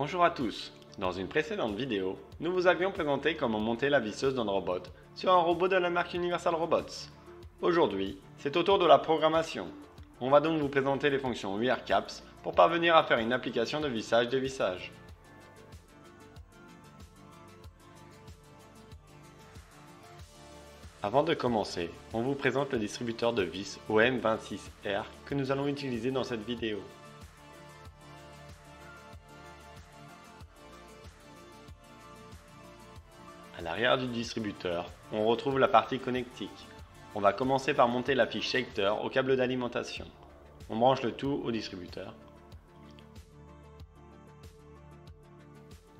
Bonjour à tous. Dans une précédente vidéo, nous vous avions présenté comment monter la visseuse d'Androbot sur un robot de la marque Universal Robots. Aujourd'hui, c'est au tour de la programmation. On va donc vous présenter les fonctions URCAPS pour parvenir à faire une application de vissage-dévissage. Avant de commencer, on vous présente le distributeur de vis OM26R que nous allons utiliser dans cette vidéo. À l'arrière du distributeur, on retrouve la partie connectique. On va commencer par monter la fiche Shaker au câble d'alimentation. On branche le tout au distributeur.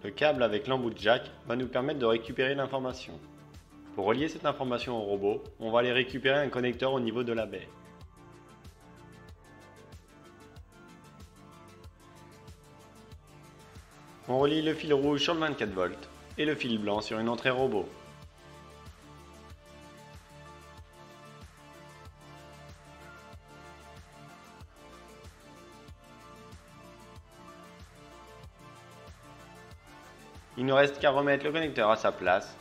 Le câble avec l'embout jack va nous permettre de récupérer l'information. Pour relier cette information au robot, on va aller récupérer un connecteur au niveau de la baie. On relie le fil rouge sur le 24 volts et le fil blanc sur une entrée robot. Il ne reste qu'à remettre le connecteur à sa place.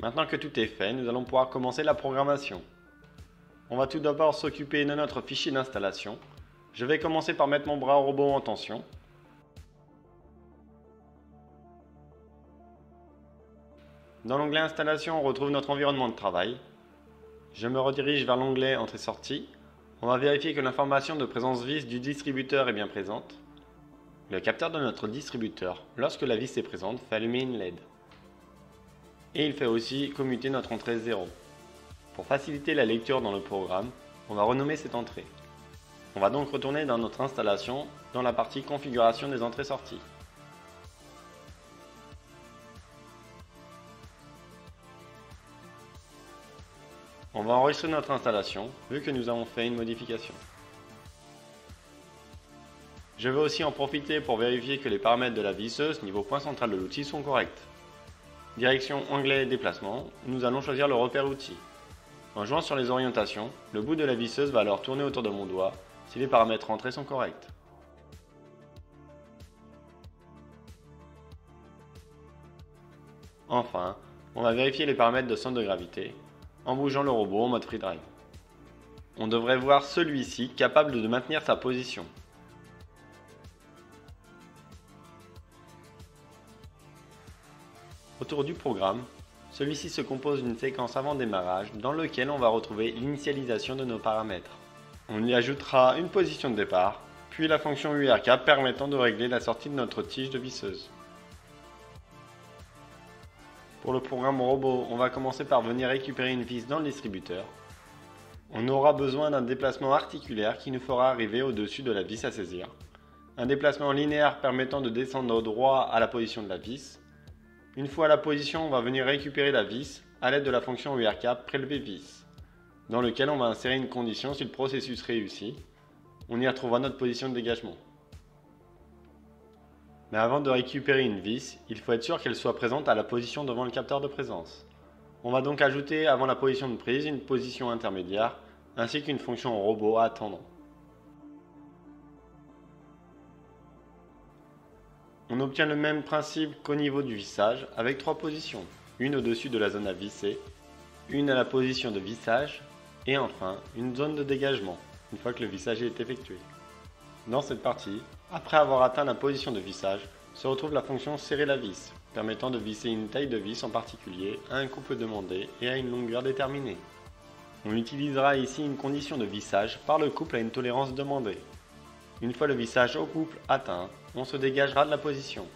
Maintenant que tout est fait, nous allons pouvoir commencer la programmation. On va tout d'abord s'occuper de notre fichier d'installation. Je vais commencer par mettre mon bras robot en tension. Dans l'onglet installation, on retrouve notre environnement de travail. Je me redirige vers l'onglet entrée-sortie. On va vérifier que l'information de présence vis du distributeur est bien présente. Le capteur de notre distributeur, lorsque la vis est présente, fait allumer une LED. Et il fait aussi commuter notre entrée 0. Pour faciliter la lecture dans le programme, on va renommer cette entrée. On va donc retourner dans notre installation dans la partie configuration des entrées-sorties. On va enregistrer notre installation vu que nous avons fait une modification. Je vais aussi en profiter pour vérifier que les paramètres de la visseuse niveau point central de l'outil sont corrects. Direction onglet déplacement, nous allons choisir le repère outil. En jouant sur les orientations, le bout de la visseuse va alors tourner autour de mon doigt si les paramètres entrés sont corrects. Enfin, on va vérifier les paramètres de centre de gravité en bougeant le robot en mode free drive. On devrait voir celui-ci capable de maintenir sa position. Autour du programme, celui-ci se compose d'une séquence avant démarrage dans laquelle on va retrouver l'initialisation de nos paramètres. On y ajoutera une position de départ, puis la fonction URK permettant de régler la sortie de notre tige de visseuse. Pour le programme robot, on va commencer par venir récupérer une vis dans le distributeur. On aura besoin d'un déplacement articulaire qui nous fera arriver au-dessus de la vis à saisir, un déplacement linéaire permettant de descendre droit à la position de la vis. Une fois à la position, on va venir récupérer la vis à l'aide de la fonction URCAP prélever vis, dans lequel on va insérer une condition si le processus réussit. On y retrouvera notre position de dégagement. Mais avant de récupérer une vis, il faut être sûr qu'elle soit présente à la position devant le capteur de présence. On va donc ajouter avant la position de prise une position intermédiaire, ainsi qu'une fonction robot à attendre. On obtient le même principe qu'au niveau du vissage avec trois positions, une au-dessus de la zone à visser, une à la position de vissage et enfin une zone de dégagement une fois que le vissage est effectué. Dans cette partie, après avoir atteint la position de vissage, se retrouve la fonction serrer la vis, permettant de visser une taille de vis en particulier à un couple demandé et à une longueur déterminée. On utilisera ici une condition de vissage par le couple à une tolérance demandée. Une fois le vissage au couple atteint, on se dégagera de la position,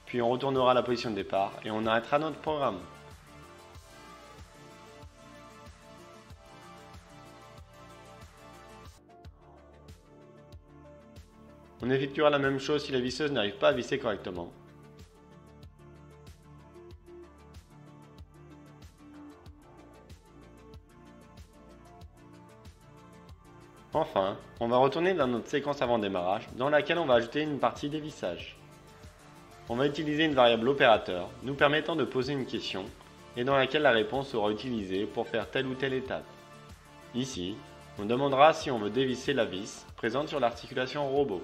puis on retournera à la position de départ et on arrêtera notre programme. On effectuera la même chose si la visseuse n'arrive pas à visser correctement. Enfin, on va retourner dans notre séquence avant démarrage, dans laquelle on va ajouter une partie dévissage. on va utiliser une variable opérateur nous permettant de poser une question et dans laquelle la réponse sera utilisée pour faire telle ou telle étape. Ici, on demandera si on veut dévisser la vis présente sur l'articulation robot.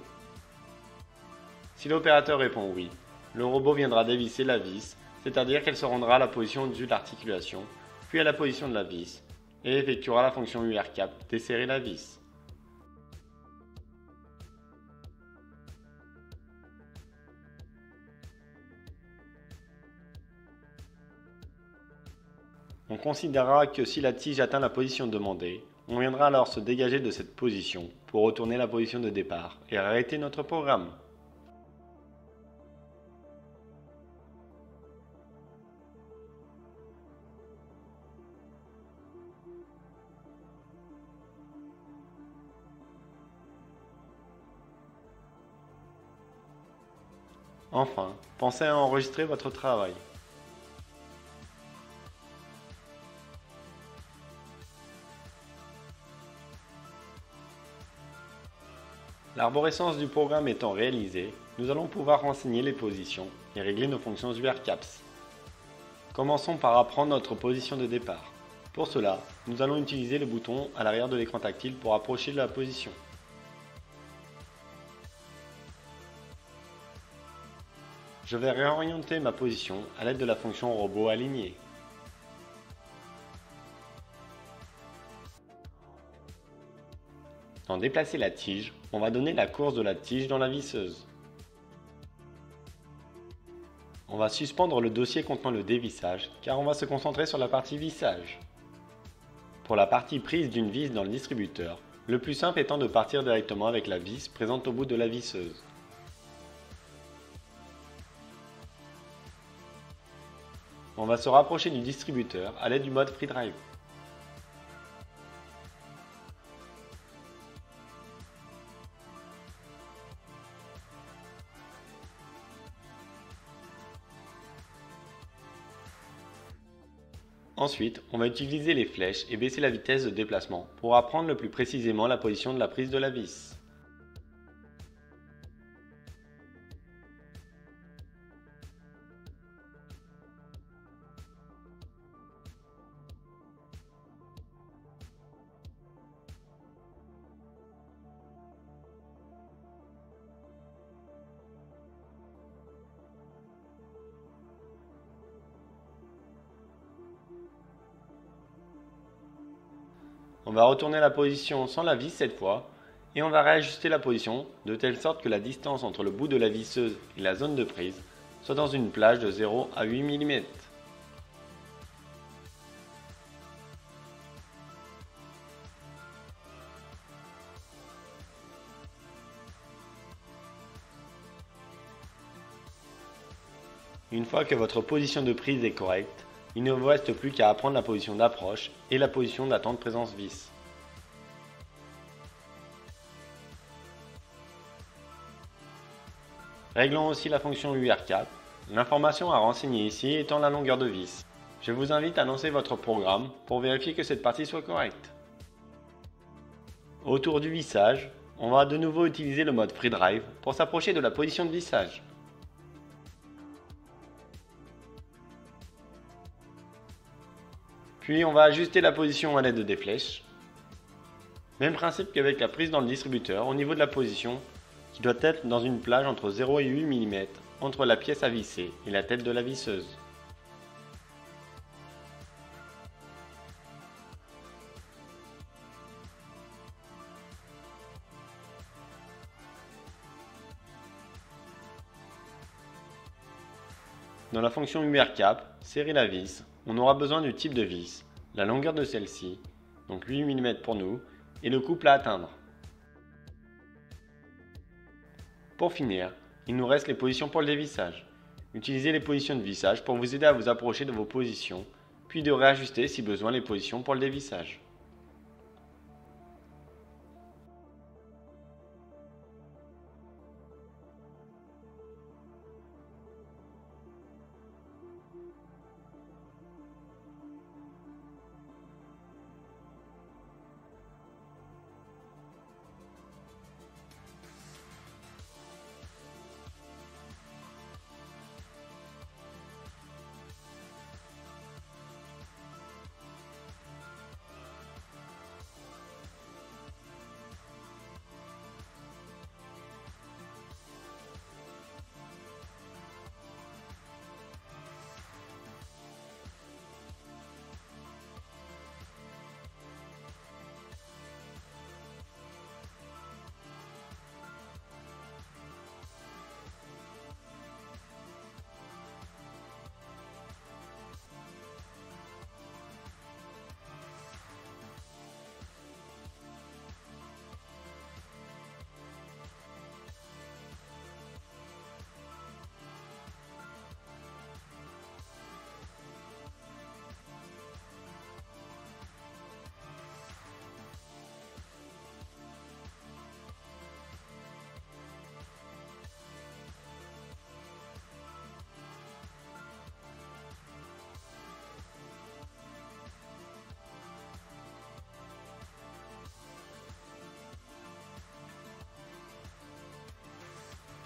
Si l'opérateur répond oui, le robot viendra dévisser la vis, c'est-à-dire qu'elle se rendra à la position au-dessus de l'articulation, puis à la position de la vis, et effectuera la fonction URCAP desserrer la vis. On considérera que si la tige atteint la position demandée, on viendra alors se dégager de cette position pour retourner la position de départ et arrêter notre programme. Enfin, pensez à enregistrer votre travail. L'arborescence du programme étant réalisée, nous allons pouvoir renseigner les positions et régler nos fonctions URCAPS. Commençons par apprendre notre position de départ. Pour cela, nous allons utiliser le bouton à l'arrière de l'écran tactile pour approcher la position. Je vais réorienter ma position à l'aide de la fonction robot aligné. Dans déplacer la tige, on va donner la course de la tige dans la visseuse. On va suspendre le dossier contenant le dévissage car on va se concentrer sur la partie vissage. Pour la partie prise d'une vis dans le distributeur, le plus simple étant de partir directement avec la vis présente au bout de la visseuse. On va se rapprocher du distributeur à l'aide du mode Free Drive. Ensuite, on va utiliser les flèches et baisser la vitesse de déplacement pour apprendre le plus précisément la position de la prise de la vis. On va retourner la position sans la vis cette fois, et on va réajuster la position de telle sorte que la distance entre le bout de la visseuse et la zone de prise soit dans une plage de 0 à 8 mm. Une fois que votre position de prise est correcte, il ne vous reste plus qu'à apprendre la position d'approche et la position d'attente présence vis. Réglons aussi la fonction URCAP, l'information à renseigner ici étant la longueur de vis. Je vous invite à lancer votre programme pour vérifier que cette partie soit correcte. Autour du vissage, on va de nouveau utiliser le mode Free Drive pour s'approcher de la position de vissage. Puis on va ajuster la position à l'aide des flèches. Même principe qu'avec la prise dans le distributeur au niveau de la position qui doit être dans une plage entre 0 et 8 mm entre la pièce à visser et la tête de la visseuse. Dans la fonction URCAP, serrer la vis, on aura besoin du type de vis, la longueur de celle-ci, donc 8 mm pour nous, et le couple à atteindre. Pour finir, il nous reste les positions pour le dévissage. Utilisez les positions de vissage pour vous aider à vous approcher de vos positions, puis de réajuster si besoin les positions pour le dévissage.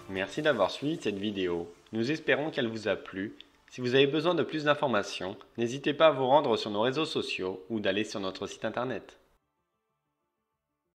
Merci d'avoir suivi cette vidéo. Nous espérons qu'elle vous a plu. Si vous avez besoin de plus d'informations, n'hésitez pas à vous rendre sur nos réseaux sociaux ou d'aller sur notre site internet.